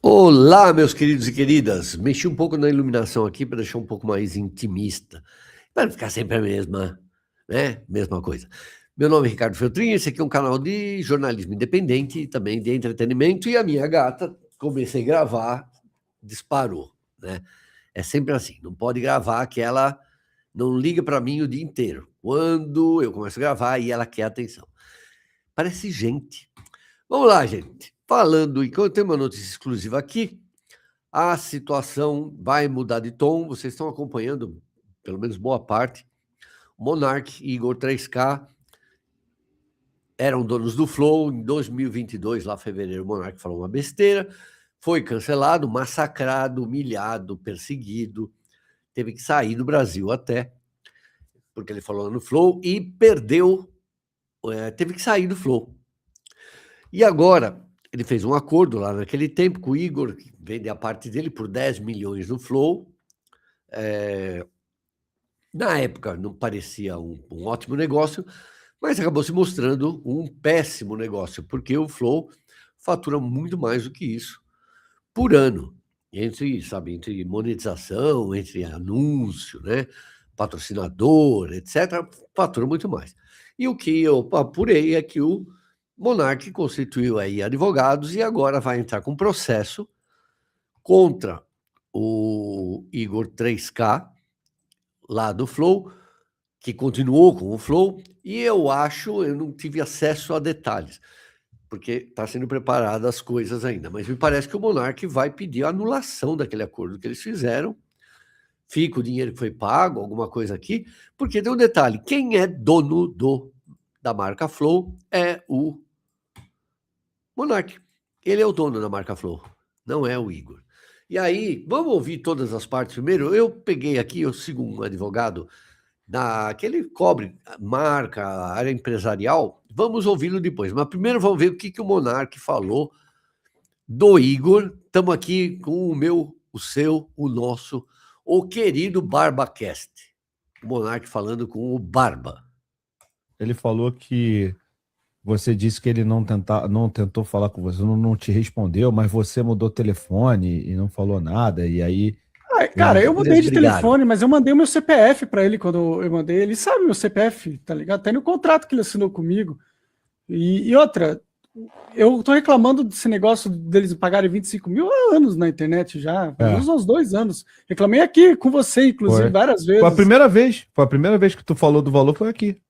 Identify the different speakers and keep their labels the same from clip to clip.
Speaker 1: Olá, meus queridos e queridas. Mexi um pouco na iluminação aqui para deixar um pouco mais intimista, para não ficar sempre a mesma, né? Mesma coisa. Meu nome é Ricardo Feltrin, esse aqui é um canal de jornalismo independente e também de entretenimento. E a minha gata, comecei a gravar, disparou, né? É sempre assim, não pode gravar que ela não liga para mim o dia inteiro. Quando eu começo a gravar, aí ela quer atenção. Parece gente. Vamos lá, gente. Falando, enquanto tem uma notícia exclusiva aqui, a situação vai mudar de tom. Vocês estão acompanhando, pelo menos boa parte. Monark e Igor 3K eram donos do Flow. Em 2022, lá em fevereiro, o Monark falou uma besteira, foi cancelado, massacrado, humilhado, perseguido, teve que sair do Brasil até, porque ele falou no Flow e perdeu, teve que sair do Flow. E agora, ele fez um acordo lá naquele tempo com o Igor, que vende a parte dele por 10 milhões no Flow. Na época não parecia um ótimo negócio, mas acabou se mostrando um péssimo negócio, porque o Flow fatura muito mais do que isso por ano, entre monetização, entre anúncio, né, patrocinador, etc., fatura muito mais. E o que eu apurei é que o Monark constituiu aí advogados e agora vai entrar com processo contra o Igor 3K, lá do Flow, que continuou com o Flow, e eu não tive acesso a detalhes, porque está sendo preparadas as coisas ainda, mas me parece que o Monark vai pedir a anulação daquele acordo que eles fizeram, fica o dinheiro que foi pago, alguma coisa aqui, porque tem um detalhe, quem é dono da marca Flow é o Monark. Ele é o dono da marca Flow, não é o Igor. E aí, vamos ouvir todas as partes primeiro? Eu peguei aqui, eu sigo um advogado que ele cobre marca, área empresarial, vamos ouvi-lo depois. Mas primeiro vamos ver o que o Monark falou do Igor. Estamos aqui com o meu, o seu, o nosso, o querido BarbaCast. O Monark falando com o Barba.
Speaker 2: Ele falou que você disse que ele não tentou falar com você, não te respondeu, mas você mudou o telefone e não falou nada, e aí
Speaker 3: Cara, eu mudei
Speaker 1: Eles
Speaker 3: de
Speaker 1: brigaram.
Speaker 3: telefone, mas eu mandei o meu CPF pra ele quando eu mandei. Ele sabe meu CPF, tá ligado? Tá no contrato que ele assinou comigo. E outra, eu tô reclamando desse negócio deles pagarem 25 mil há anos na internet já, pelo menos uns 2 anos. Reclamei aqui com você, inclusive, várias vezes.
Speaker 2: Foi a primeira vez que tu falou do valor foi aqui.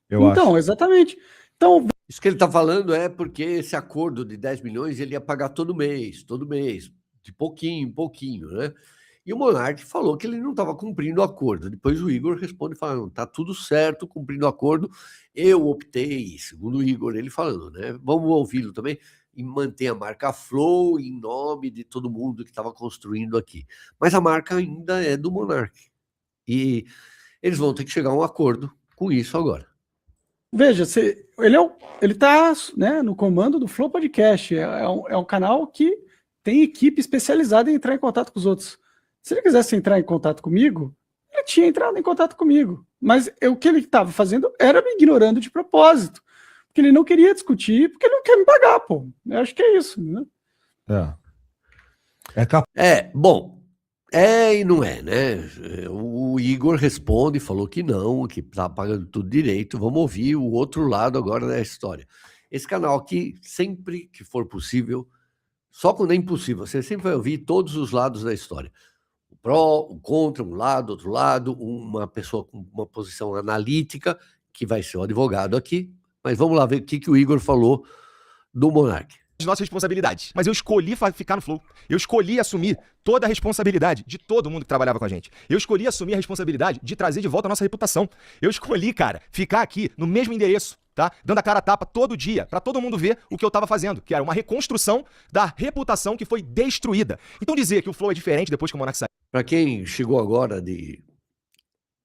Speaker 3: Então, exatamente. Então,
Speaker 1: isso que ele está falando é porque esse acordo de 10 milhões ele ia pagar todo mês, de pouquinho em pouquinho, né? E o Monark falou que ele não estava cumprindo o acordo. Depois o Igor responde falando, tá tudo certo, cumprindo o acordo. Eu optei, segundo o Igor, ele falando, né? Vamos ouvi-lo também, e manter a marca Flow em nome de todo mundo que estava construindo aqui. Mas a marca ainda é do Monark. E eles vão ter que chegar a um acordo com isso agora.
Speaker 3: veja, ele tá, né, no comando do Flow Podcast. É um canal que tem equipe especializada em entrar em contato com os outros. Se ele quisesse entrar em contato comigo, ele tinha entrado em contato comigo. Mas o que ele estava fazendo era me ignorando de propósito. Porque ele não queria discutir, porque ele não quer me pagar, pô. Eu acho que é isso, né?
Speaker 1: Bom, e não é, né? O Igor responde, falou que não, que tá pagando tudo direito. Vamos ouvir o outro lado agora da história. Esse canal aqui, sempre que for possível, só quando é impossível, você sempre vai ouvir todos os lados da história. O pró, o contra, um lado, outro lado, uma pessoa com uma posição analítica, que vai ser o advogado aqui. Mas vamos lá ver o que o Igor falou do Monark.
Speaker 4: Nossas responsabilidades. Mas eu escolhi ficar no Flow. Eu escolhi assumir toda a responsabilidade de todo mundo que trabalhava com a gente. Eu escolhi assumir a responsabilidade de trazer de volta a nossa reputação. Eu escolhi, cara, ficar aqui no mesmo endereço, tá? Dando a cara a tapa todo dia, pra todo mundo ver o que eu tava fazendo, que era uma reconstrução da reputação que foi destruída. Então dizer que o Flow é diferente depois que o Monark saiu.
Speaker 1: Para quem chegou agora de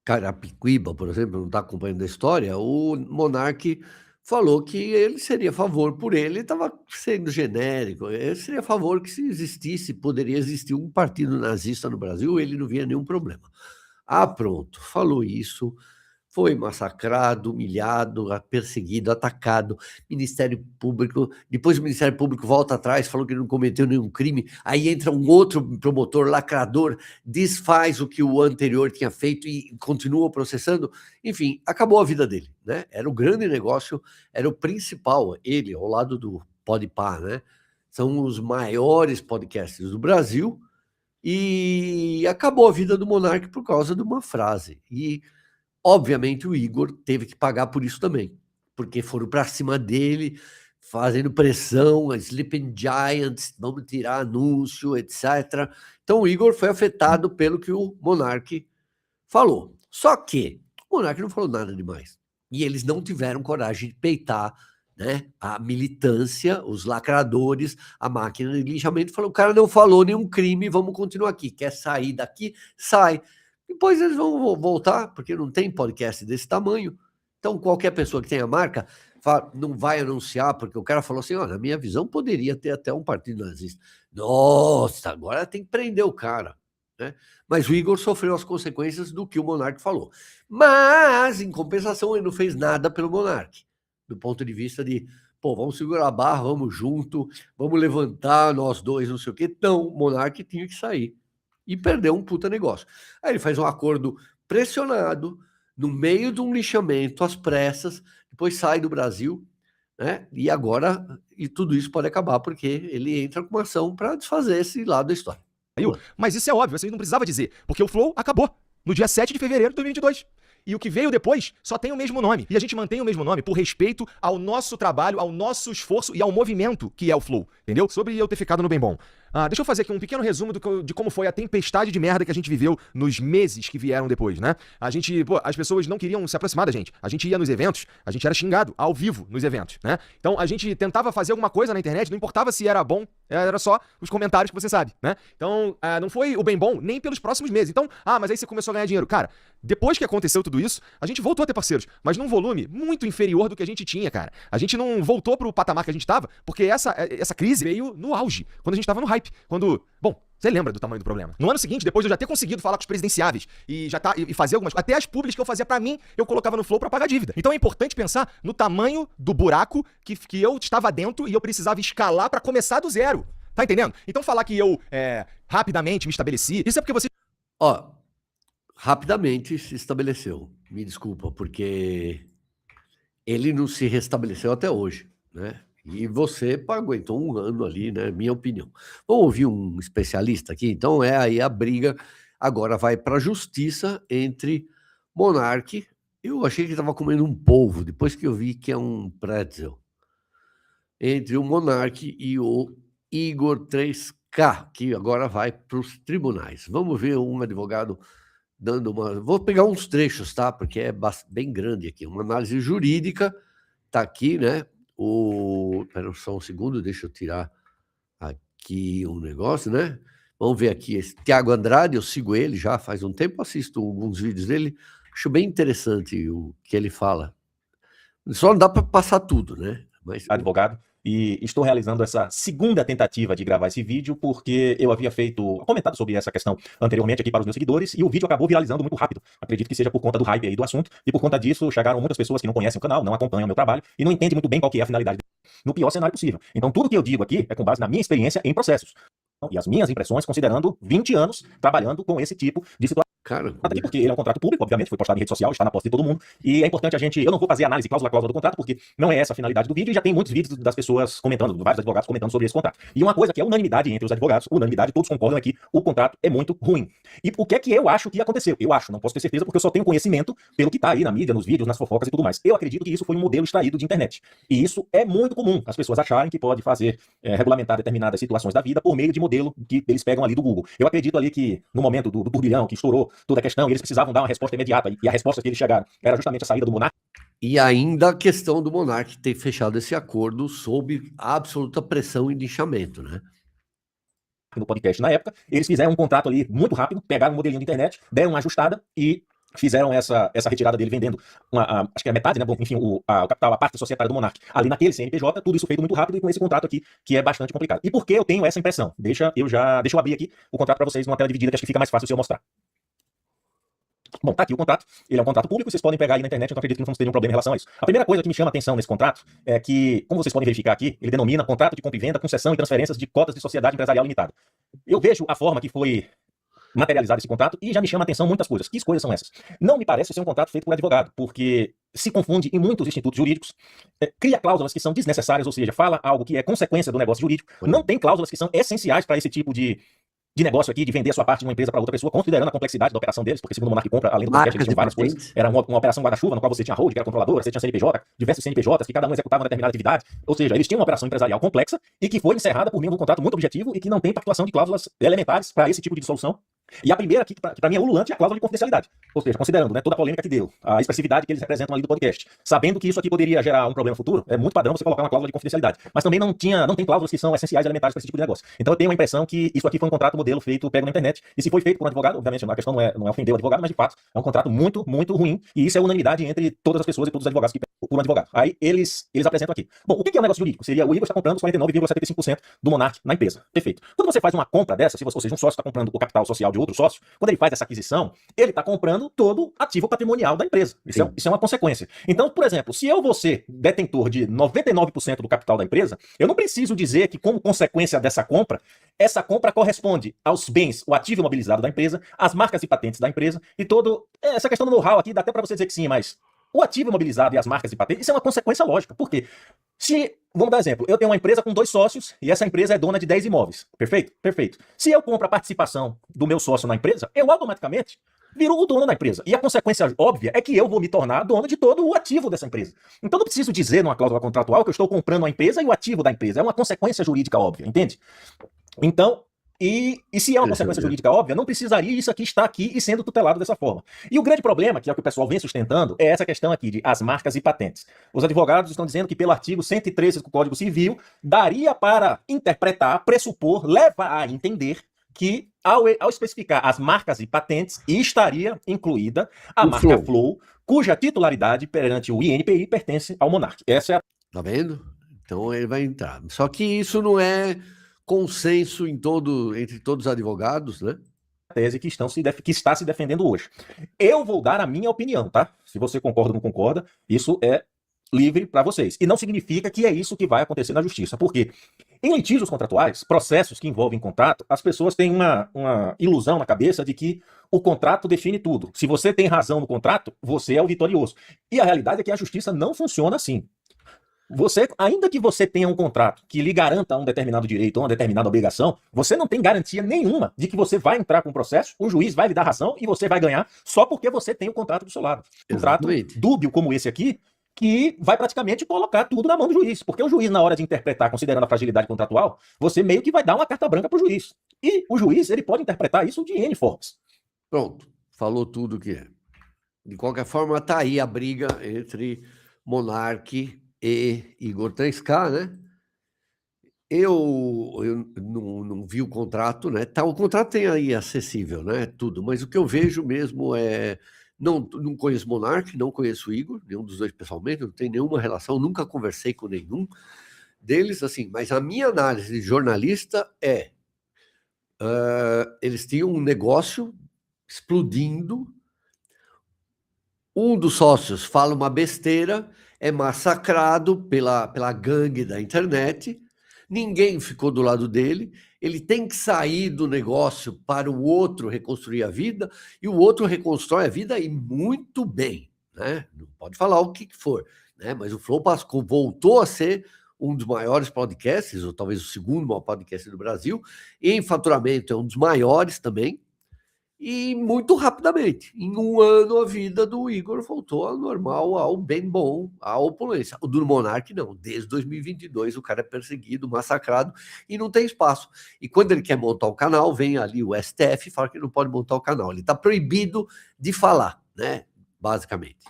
Speaker 1: Carapicuíba, por exemplo, não está acompanhando a história, o Monark falou que ele seria a favor, por ele estava sendo genérico, ele seria a favor que se poderia existir um partido nazista no Brasil, ele não via nenhum problema. Pronto, falou isso, foi massacrado, humilhado, perseguido, atacado, Ministério Público, depois o Ministério Público volta atrás, falou que não cometeu nenhum crime, aí entra um outro promotor lacrador, desfaz o que o anterior tinha feito e continua processando, enfim, acabou a vida dele, né? Era o grande negócio, era o principal, ele, ao lado do Podpah, né? São os maiores podcasts do Brasil, e acabou a vida do Monark por causa de uma frase, e obviamente o Igor teve que pagar por isso também, porque foram para cima dele, fazendo pressão, a Sleeping Giants, vamos tirar anúncio, etc. Então o Igor foi afetado pelo que o Monark falou. Só que o Monark não falou nada demais. E eles não tiveram coragem de peitar, né, a militância, os lacradores, a máquina de linchamento, falou: o cara não falou nenhum crime, vamos continuar aqui. Quer sair daqui? Sai. Depois eles vão voltar, porque não tem podcast desse tamanho. Então, qualquer pessoa que tenha marca não vai anunciar, porque o cara falou assim: na minha visão, poderia ter até um partido nazista. Nossa, agora tem que prender o cara, né? Mas o Igor sofreu as consequências do que o Monark falou. Mas, em compensação, ele não fez nada pelo Monark, do ponto de vista de, vamos segurar a barra, vamos junto, vamos levantar nós dois, não sei o quê. Então, o Monark tinha que sair. E perdeu um puta negócio. Aí ele faz um acordo pressionado, no meio de um lixamento, às pressas, depois sai do Brasil, né? E agora, tudo isso pode acabar, porque ele entra com uma ação para desfazer esse lado da história.
Speaker 4: Mas isso é óbvio, você não precisava dizer, porque o Flow acabou no dia 7 de fevereiro de 2022. E o que veio depois só tem o mesmo nome. E a gente mantém o mesmo nome por respeito ao nosso trabalho, ao nosso esforço e ao movimento que é o Flow, entendeu? Sobre eu ter ficado no Bem Bom. Deixa eu fazer aqui um pequeno resumo de como foi a tempestade de merda que a gente viveu nos meses que vieram depois, né? As pessoas não queriam se aproximar da gente. A gente ia nos eventos, a gente era xingado ao vivo nos eventos, né? Então a gente tentava fazer alguma coisa na internet, não importava se era bom, era só os comentários que você sabe, né? Então não foi o Bem Bom nem pelos próximos meses. Então, mas aí você começou a ganhar dinheiro. Cara, depois que aconteceu tudo isso, a gente voltou a ter parceiros, mas num volume muito inferior do que a gente tinha, cara. A gente não voltou pro patamar que a gente tava, porque essa crise veio no auge, quando a gente tava no hype. Você lembra do tamanho do problema. No ano seguinte, depois de eu já ter conseguido falar com os presidenciáveis e fazer algumas coisas, até as públicas que eu fazia pra mim, eu colocava no Flow pra pagar dívida. Então é importante pensar no tamanho do buraco que eu estava dentro e eu precisava escalar pra começar do zero. Tá entendendo? Então falar que eu rapidamente me estabeleci, isso é porque você...
Speaker 1: Rapidamente se estabeleceu. Me desculpa, porque ele não se restabeleceu até hoje, né? E você aguentou um ano ali, né? Minha opinião. Vamos ouvir um especialista aqui? Então aí a briga agora vai para a justiça entre Monark. Eu achei que estava comendo um polvo, depois que eu vi que é um pretzel. Entre o Monark e o Igor 3K, que agora vai para os tribunais. Vamos ver um advogado dando uma... Vou pegar uns trechos, tá? Porque é bem grande aqui. Uma análise jurídica está aqui, né? Espera só um segundo, deixa eu tirar aqui um negócio, né? Vamos ver aqui, esse Tiago Andrade, eu sigo ele já faz um tempo, assisto alguns vídeos dele, acho bem interessante o que ele fala. Só não dá para passar tudo, né? Mas...
Speaker 5: Advogado, e estou realizando essa segunda tentativa de gravar esse vídeo porque eu havia comentado sobre essa questão anteriormente aqui para os meus seguidores e o vídeo acabou viralizando muito rápido. Acredito que seja por conta do hype aí do assunto e por conta disso chegaram muitas pessoas que não conhecem o canal, não acompanham o meu trabalho e não entendem muito bem qual que é a finalidade no pior cenário possível. Então tudo que eu digo aqui é com base na minha experiência em processos e as minhas impressões considerando 20 anos trabalhando com esse tipo de situação. Aqui porque ele é um contrato público, obviamente, foi postado em rede social, está na posse de todo mundo, e é importante eu não vou fazer análise cláusula a cláusula do contrato, porque não é essa a finalidade do vídeo, e já tem muitos vídeos das pessoas comentando, vários advogados comentando sobre esse contrato. E uma coisa que é unanimidade entre os advogados, todos concordam é que o contrato é muito ruim. E o que é que eu acho que aconteceu? Eu acho, não posso ter certeza, porque eu só tenho conhecimento pelo que está aí na mídia, nos vídeos, nas fofocas e tudo mais. Eu acredito que isso foi um modelo extraído de internet. E isso é muito comum, as pessoas acharem que pode fazer, regulamentar determinadas situações da vida por meio de modelo que eles pegam ali do Google. Eu acredito ali que, no momento do turbilhão, que estourou toda a questão, eles precisavam dar uma resposta imediata, e a resposta que eles chegaram era justamente a saída do Monark.
Speaker 1: E ainda a questão do Monark ter fechado esse acordo sob absoluta pressão e linchamento, né?
Speaker 5: No podcast na época, eles fizeram um contrato ali muito rápido, pegaram um modelinho de internet, deram uma ajustada e fizeram essa retirada dele vendendo, acho que é a metade, né? Bom, enfim, o capital, a parte societária do Monark, ali naquele CNPJ, tudo isso feito muito rápido e com esse contrato aqui, que é bastante complicado. E por que eu tenho essa impressão? Deixa eu abrir aqui o contrato para vocês numa tela dividida, que acho que fica mais fácil se eu mostrar. Bom, tá aqui o contrato, ele é um contrato público, vocês podem pegar aí na internet, eu não acredito que não vamos ter nenhum problema em relação a isso. A primeira coisa que me chama a atenção nesse contrato é que, como vocês podem verificar aqui, ele denomina contrato de compra e venda, concessão e transferências de cotas de sociedade empresarial limitada. Eu vejo a forma que foi materializado esse contrato e já me chama a atenção muitas coisas. Que coisas são essas? Não me parece ser um contrato feito por advogado, porque se confunde em muitos institutos jurídicos, cria cláusulas que são desnecessárias, ou seja, fala algo que é consequência do negócio jurídico, não tem cláusulas que são essenciais para esse tipo de negócio aqui, de vender a sua parte de uma empresa para outra pessoa, considerando a complexidade da operação deles, porque segundo o Monark Compra, além do podcast, eles tinham várias coisas. Era uma operação guarda-chuva, no qual você tinha hold, que era controladora, você tinha CNPJ, diversos CNPJs, que cada um executava uma determinada atividade. Ou seja, eles tinham uma operação empresarial complexa e que foi encerrada por meio de um contrato muito objetivo e que não tem pactuação de cláusulas elementares para esse tipo de dissolução. E a primeira aqui, que para mim é ululante, é a cláusula de confidencialidade. Ou seja, considerando, né, toda a polêmica que deu, a expressividade que eles representam ali do podcast, sabendo que isso aqui poderia gerar um problema futuro, é muito padrão você colocar uma cláusula de confidencialidade. Mas também não tem cláusulas que são essenciais e elementares para esse tipo de negócio. Então eu tenho a impressão que isso aqui foi um contrato modelo feito, pego na internet, e se foi feito por um advogado, obviamente a questão não é ofender o advogado, mas de fato é um contrato muito, muito ruim, e isso é unanimidade entre todas as pessoas e todos os advogados que pegam por um advogado. Aí eles apresentam aqui. Bom, o que é um negócio jurídico? Seria o Igor está comprando os 49,75% do Monark na empresa. Perfeito. Quando você faz uma compra dessa, ou seja, um sócio está comprando o capital social de outro sócio, quando ele faz essa aquisição, ele está comprando todo ativo patrimonial da empresa. Isso é uma consequência. Então, por exemplo, se eu vou ser detentor de 99% do capital da empresa, eu não preciso dizer que, como consequência dessa compra, essa compra corresponde aos bens, o ativo imobilizado da empresa, as marcas e patentes da empresa e todo... Essa questão do know-how aqui dá até para você dizer que sim, mas o ativo imobilizado e as marcas e patentes, isso é uma consequência lógica. Por quê? Vamos dar exemplo, eu tenho uma empresa com 2 sócios e essa empresa é dona de 10 imóveis. Perfeito? Perfeito. Se eu compro a participação do meu sócio na empresa, eu automaticamente viro o dono da empresa. E a consequência óbvia é que eu vou me tornar dono de todo o ativo dessa empresa. Então não preciso dizer numa cláusula contratual que eu estou comprando a empresa e o ativo da empresa. É uma consequência jurídica óbvia, entende? Então... E se é uma consequência jurídica óbvia, não precisaria isso aqui estar aqui e sendo tutelado dessa forma. E o grande problema, que é o que o pessoal vem sustentando, é essa questão aqui de as marcas e patentes. Os advogados estão dizendo que pelo artigo 113 do Código Civil, daria para interpretar, pressupor, leva a entender que ao especificar as marcas e patentes, estaria incluída a marca Flow, cuja titularidade perante o INPI pertence ao Monark. Essa é a...
Speaker 1: Tá vendo? Então ele vai entrar. Só que isso não é consenso entre todos os advogados, né?
Speaker 5: Tese que está se defendendo hoje. Eu vou dar a minha opinião, tá? Se você concorda ou não concorda, isso é livre para vocês. E não significa que é isso que vai acontecer na justiça. Por quê? Em litígios contratuais, processos que envolvem contrato, as pessoas têm uma ilusão na cabeça de que o contrato define tudo. Se você tem razão no contrato, você é o vitorioso. E a realidade é que a justiça não funciona assim. Ainda que você tenha um contrato que lhe garanta um determinado direito ou uma determinada obrigação, você não tem garantia nenhuma de que você vai entrar com um processo, o juiz vai lhe dar razão e você vai ganhar só porque você tem o contrato do seu lado. Um contrato dúbio como esse aqui, que vai praticamente colocar tudo na mão do juiz. Porque o juiz, na hora de interpretar, considerando a fragilidade contratual, você meio que vai dar uma carta branca para o juiz. E o juiz, ele pode interpretar isso de N formas.
Speaker 1: Pronto, falou tudo que é. De qualquer forma, tá aí a briga entre Monark e Igor 3K, né? Eu não vi o contrato, né? Tá, o contrato tem aí acessível, né? Tudo, mas o que eu vejo mesmo é... Não conheço Monark, não conheço o Igor, nenhum dos dois pessoalmente, não tenho nenhuma relação, nunca conversei com nenhum deles, assim, mas a minha análise de jornalista é... eles tinham um negócio explodindo, um dos sócios fala uma besteira, é massacrado pela gangue da internet, ninguém ficou do lado dele, ele tem que sair do negócio para o outro reconstruir a vida, e o outro reconstrói a vida e muito bem, né? Não pode falar o que for, né? Mas o Flow voltou a ser um dos maiores podcasts, ou talvez o segundo maior podcast do Brasil, em faturamento é um dos maiores também, e muito rapidamente, em um ano, a vida do Igor voltou ao normal, ao bem bom, à opulência. O do Monark não, desde 2022 o cara é perseguido, massacrado e não tem espaço. E quando ele quer montar o canal, vem ali o STF e fala que não pode montar o canal. Ele está proibido de falar, né? Basicamente.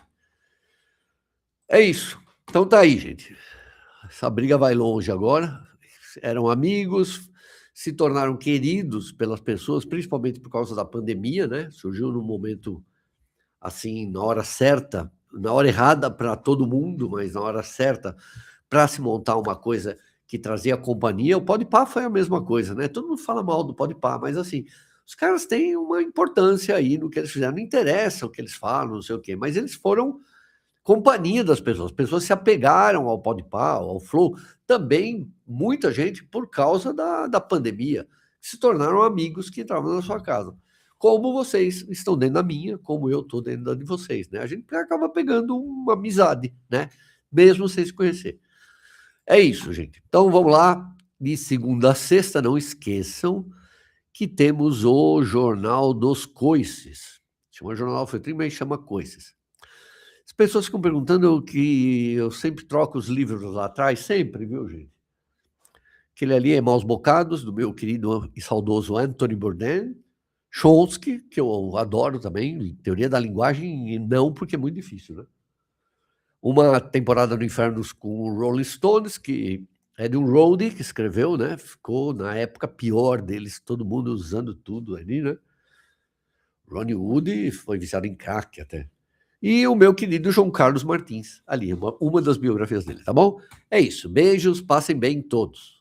Speaker 1: É isso. Então tá aí, gente. Essa briga vai longe agora. Eram amigos, se tornaram queridos pelas pessoas, principalmente por causa da pandemia, né? Surgiu num momento, assim, na hora certa, na hora errada para todo mundo, mas na hora certa para se montar uma coisa que trazia companhia. O Podpah foi a mesma coisa, né? Todo mundo fala mal do Podpah, mas assim, Os caras têm uma importância aí no que eles fizeram. Não interessa o que eles falam, não sei o quê, mas eles foram companhia das pessoas. As pessoas se apegaram ao Podpah, ao Flow. Também, muita gente, por causa da pandemia, se tornaram amigos que entravam na sua casa. Como vocês estão dentro da minha, como eu estou dentro da de vocês, né? A gente acaba pegando uma amizade, né? Mesmo sem se conhecer. É isso, gente. Então, vamos lá. De segunda a sexta, não esqueçam que temos o Jornal dos Coices. Chama Jornal Alfetrim, mas chama Coices. As pessoas ficam perguntando que eu sempre troco os livros lá atrás, sempre, viu, gente? Aquele ali é Maus Bocados, do meu querido e saudoso Anthony Bourdain. Chomsky, que eu adoro também, Teoria da Linguagem, e não porque é muito difícil, né? Uma Temporada no Inferno com o Rolling Stones, que é de um roadie que escreveu, né? Ficou na época pior deles, todo mundo usando tudo ali, né? Ronnie Wood foi viciado em crack até. E o meu querido João Carlos Martins, ali, uma das biografias dele, tá bom? É isso, beijos, passem bem todos.